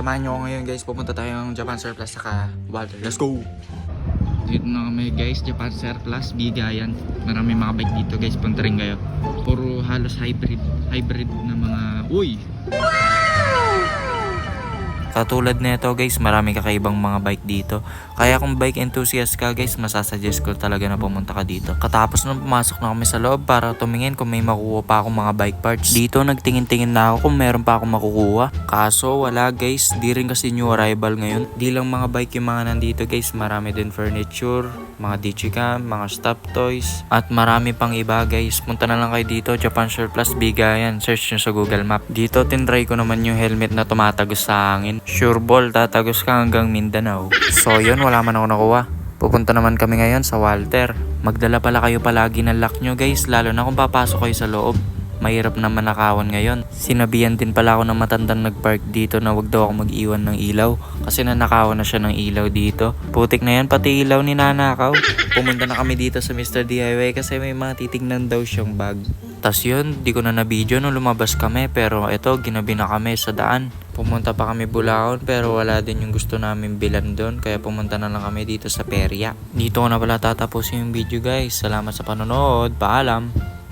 Samahan nyo ako ngayon guys, pupunta tayong Japan Surplus saka Walter. Let's go! Dito na kami guys, Japan Surplus, Bigayan. Marami mga bike dito guys, punta rin kayo. Puro halos hybrid na mga... Uy! Katulad nito guys, marami kakaibang mga bike dito. Kaya kung bike enthusiast ka guys, masasuggest ko talaga na pumunta ka dito. Katapos nung pumasok na kami sa loob para tumingin kung may makukuha pa akong mga bike parts. Dito nagtingin-tingin na ako kung meron pa akong makukuha. Kaso wala guys, di rin kasi new arrival ngayon. Di lang mga bike yung mga nandito guys, marami din furniture, mga digicam, mga stop toys, at marami pang iba guys. Punta na lang kayo dito, Japan Surplus Bigayan. Search nyo sa Google Map. Dito tinry ko naman yung helmet na tumatagos sa hangin. Sure ball, tatagos ka hanggang Mindanao. So yun, wala man ako nakuha. Pupunta naman kami ngayon sa Walter. Magdala pala kayo palagi ng lock nyo guys, lalo na kung papasok kayo sa loob. Mahirap naman nakawan ngayon. Sinabihan din pala ako ng matandang nagpark dito na wag daw ako mag-iwan ng ilaw. Kasi nanakawan na siya ng ilaw dito. Putik na yan, pati ilaw ni nanakaw. Pumunta na kami dito sa Mr. DIY kasi may mga titignan daw siyang bag. Tas yun, di ko na na-video nung lumabas kami, pero eto, ginabi na kami sa daan. Pumunta pa kami Bulacan pero wala din yung gusto namin bilan doon, kaya pumunta na lang kami dito sa Peria. Dito ko na pala tatapusin yung video guys. Salamat sa panonood, paalam!